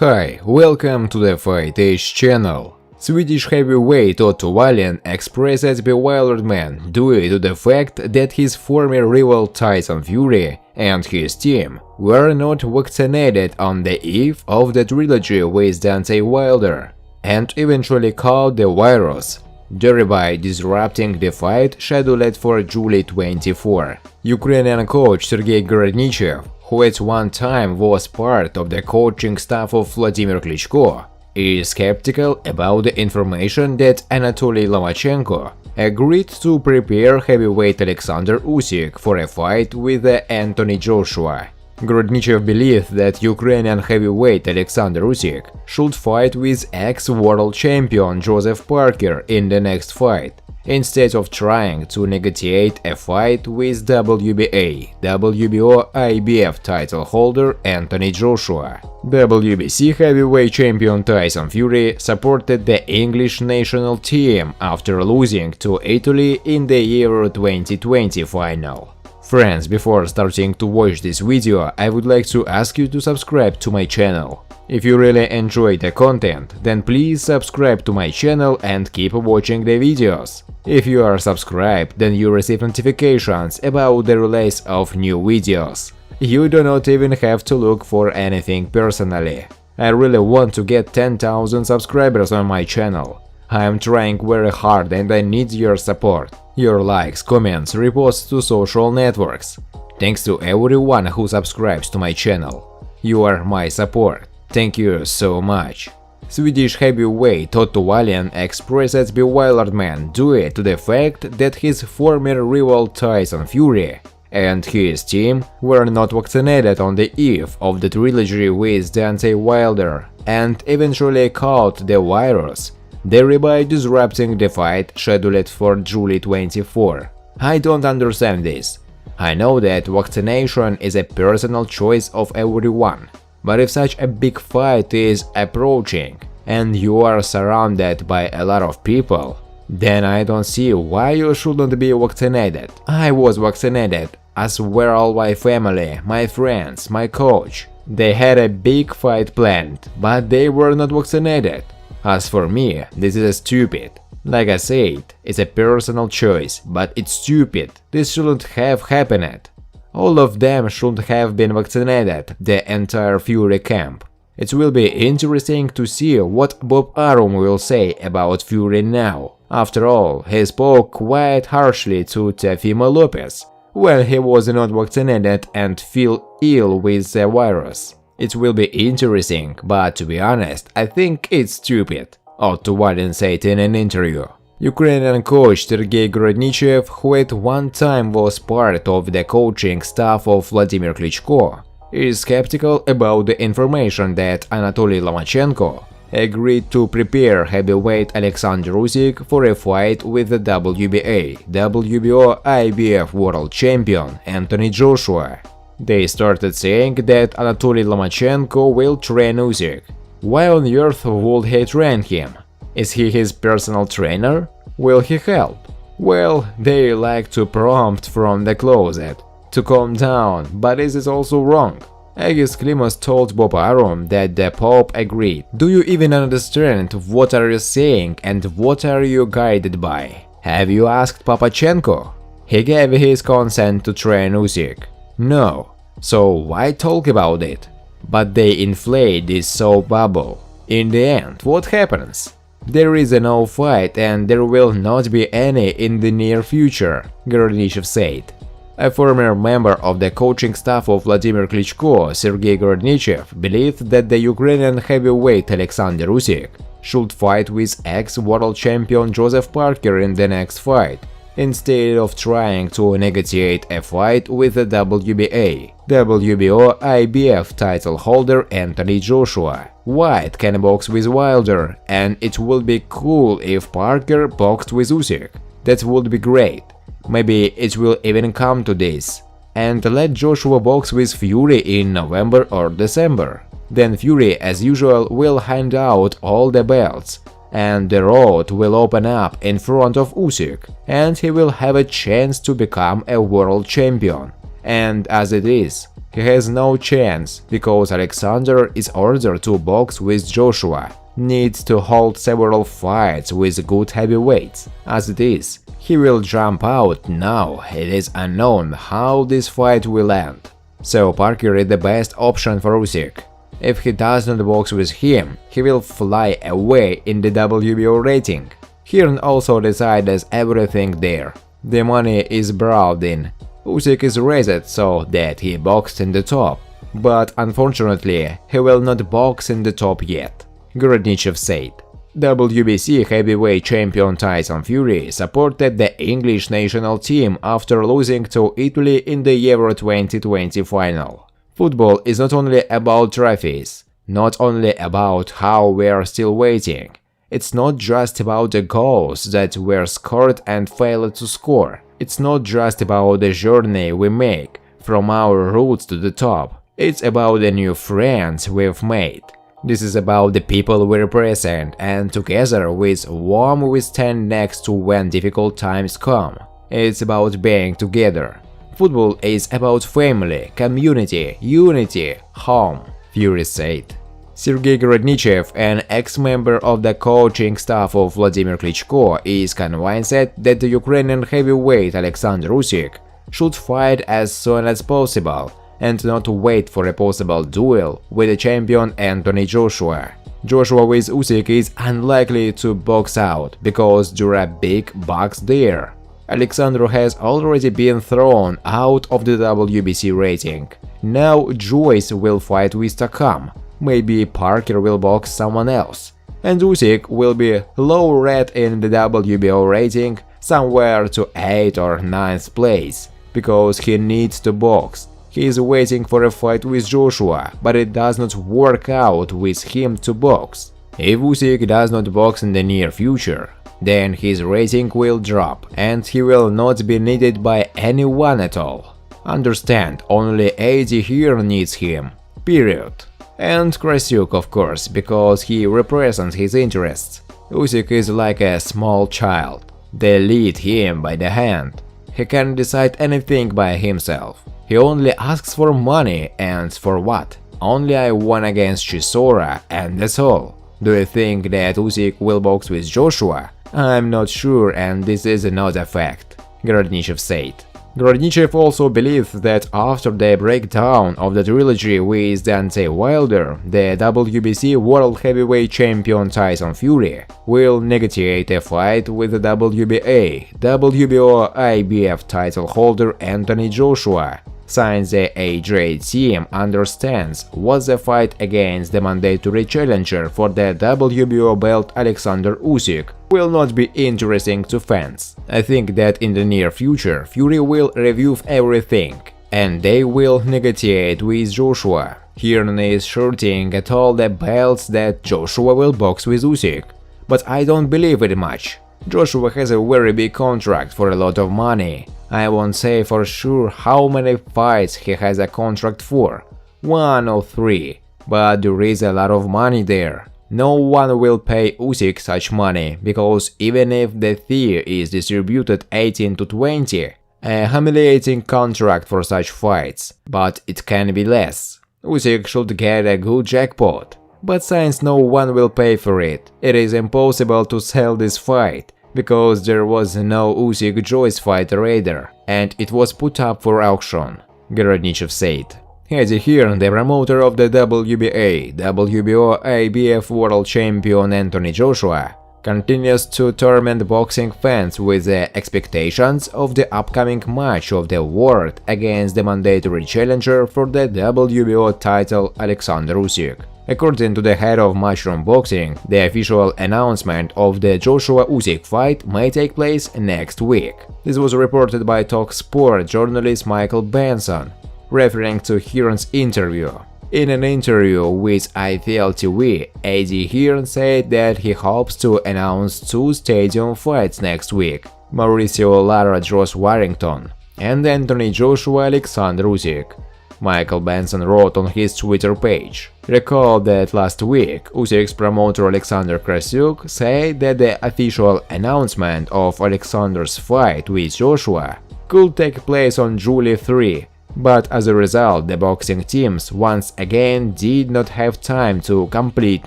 Hi, welcome to the Fight-Age channel. Swedish heavyweight Otto Wallin expressed bewilderment due to the fact that his former rival Tyson Fury and his team were not vaccinated on the eve of the trilogy with Deontay Wilder, and eventually caught the virus, thereby disrupting the fight scheduled for July 24. Ukrainian coach Sergei Gorodnichev, who at one time was part of the coaching staff of Wladimir Klitschko, is skeptical about the information that Anatoly Lomachenko agreed to prepare heavyweight Alexander Usyk for a fight with Anthony Joshua. Gorodnichev believes that Ukrainian heavyweight Alexander Usyk should fight with ex-world champion Joseph Parker in the next fight, instead of trying to negotiate a fight with WBA, WBO, IBF title holder Anthony Joshua. WBC heavyweight champion Tyson Fury supported the English national team after losing to Italy in the Euro 2020 final. Friends, before starting to watch this video, I would like to ask you to subscribe to my channel. If you really enjoy the content, then please subscribe to my channel and keep watching the videos. If you are subscribed, then you receive notifications about the release of new videos. You do not even have to look for anything personally. I really want to get 10,000 subscribers on my channel. I am trying very hard and I need your support. Your likes, comments, reposts to social networks. Thanks to everyone who subscribes to my channel. You are my support. Thank you so much. Swedish heavyweight Otto Wallin expressed bewilderment due to the fact that his former rival Tyson Fury and his team were not vaccinated on the eve of the trilogy with Deontay Wilder and eventually caught the virus, thereby disrupting the fight scheduled for July 24. I don't understand this. I know that vaccination is a personal choice of everyone, but if such a big fight is approaching and you are surrounded by a lot of people, then I don't see why you shouldn't be vaccinated. I was vaccinated, as were all my family, my friends, my coach. They had a big fight planned, but they were not vaccinated. As for me, this is stupid. Like I said, it's a personal choice, but it's stupid. This shouldn't have happened. All of them should have been vaccinated, the entire Fury camp. It will be interesting to see what Bob Arum will say about Fury now. After all, he spoke quite harshly to Teofimo Lopez when he was not vaccinated and fell ill with the virus. It will be interesting, but to be honest, I think it's stupid, Otto Wallin said in an interview. Ukrainian coach Sergei Gorodnichev, who at one time was part of the coaching staff of Wladimir Klitschko, is skeptical about the information that Anatoly Lomachenko agreed to prepare heavyweight Alexander Usyk for a fight with the WBA, WBO, IBF world champion Anthony Joshua. They started saying that Anatoly Lomachenko will train Usyk. Why on earth would he train him? Is he his personal trainer? Will he help? Well, they like to prompt from the closet, to calm down, but this is also wrong. Agis Klimos told Bob Arum that the Pope agreed. Do you even understand what are you saying and what are you guided by? Have you asked Papachenko? He gave his consent to train Usyk. No. So why talk about it? But they inflate this soap bubble. In the end, what happens? There is no fight and there will not be any in the near future, Gorodnichev said. A former member of the coaching staff of Wladimir Klitschko, Sergei Gorodnichev, believed that the Ukrainian heavyweight Alexander Usyk should fight with ex-world champion Joseph Parker in the next fight, instead of trying to negotiate a fight with the WBA, WBO, IBF title holder Anthony Joshua. White can box with Wilder, and it would be cool if Parker boxed with Usyk. That would be great. Maybe it will even come to this. And let Joshua box with Fury in November or December. Then Fury, as usual, will hand out all the belts, and the road will open up in front of Usyk, and he will have a chance to become a world champion. And as it is, He has no chance, because Alexander is ordered to box with Joshua, needs to hold several fights with good heavyweights. As it is, he will jump out now. It is unknown how this fight will end. So Parker is the best option for Usyk. If he does not box with him, he will fly away in the WBO rating. Hearn also decides everything there. The money is brought in. Usyk is raised so that he boxed in the top, but unfortunately he will not box in the top yet, Gorodnichev said. WBC heavyweight champion Tyson Fury supported the English national team after losing to Italy in the Euro 2020 final. Football is not only about trophies, not only about how we are still waiting. It's not just about the goals that were scored and failed to score. It's not just about the journey we make from our roots to the top. It's about the new friends we've made. This is about the people we represent, and together with whom we stand next to when difficult times come. It's about being together. Football is about family, community, unity, home, Fury said. Sergei Gorodnichev, an ex-member of the coaching staff of Wladimir Klitschko, is convinced that the Ukrainian heavyweight Alexander Usyk should fight as soon as possible and not wait for a possible duel with the champion Anthony Joshua. Joshua with Usyk is unlikely to box out because there are big bucks there. Alexander has already been thrown out of the WBC rating. Now Joyce will fight with Takam. Maybe Parker will box someone else, and Usyk will be low-rated in the WBO rating somewhere to 8th or 9th place, because he needs to box. He is waiting for a fight with Joshua, but it does not work out with him to box. If Usyk does not box in the near future, then his rating will drop, and he will not be needed by anyone at all. Understand, only Eddie here needs him. Period. And Krasiuk, of course, because he represents his interests. Usyk is like a small child. They lead him by the hand. He can't decide anything by himself. He only asks for money, and for what? Only I won against Chisora, and that's all. Do you think that Usyk will box with Joshua? I'm not sure, and this is not a fact, Gorodnichev said. Gorodnichev also believes that after the breakdown of the trilogy with Deontay Wilder, the WBC World Heavyweight Champion Tyson Fury will negotiate a fight with the WBA, WBO, IBF title holder Anthony Joshua, since the AJ team understands what the fight against the mandatory challenger for the WBO belt Alexander Usyk will not be interesting to fans. I think that in the near future Fury will review everything, and they will negotiate with Joshua. Hearn is shooting at all the belts that Joshua will box with Usyk, but I don't believe it much. Joshua has a very big contract for a lot of money. I won't say for sure how many fights he has a contract for, 1 or 3, but there is a lot of money there. No one will pay Usyk such money, because even if the fee is distributed 18 to 20, a humiliating contract for such fights, but it can be less. Usyk should get a good jackpot, but since no one will pay for it, it is impossible to sell this fight, because there was no Usyk-Joyce fight either, and it was put up for auction, Gorodnichev said. Eddie Hearn, the promoter of the WBA, WBO, IBF World Champion Anthony Joshua, continues to torment boxing fans with the expectations of the upcoming match of the world against the mandatory challenger for the WBO title Alexander Usyk. According to the head of Matchroom Boxing, the official announcement of the Joshua-Usyk fight may take place next week. This was reported by TalkSport journalist Michael Benson, referring to Hearn's interview. In an interview with IFL TV, Eddie Hearn said that he hopes to announce 2 stadium fights next week: Mauricio Lara Josh Warrington and Anthony Joshua Alexander Usyk. Michael Benson wrote on his Twitter page. Recall that last week, Usyk's promoter Alexander Krasiuk said that the official announcement of Alexander's fight with Joshua could take place on July 3, But as a result, the boxing teams once again did not have time to complete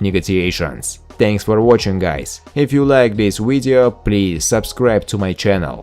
negotiations. Thanks for watching, guys. If you like this video, please subscribe to my channel.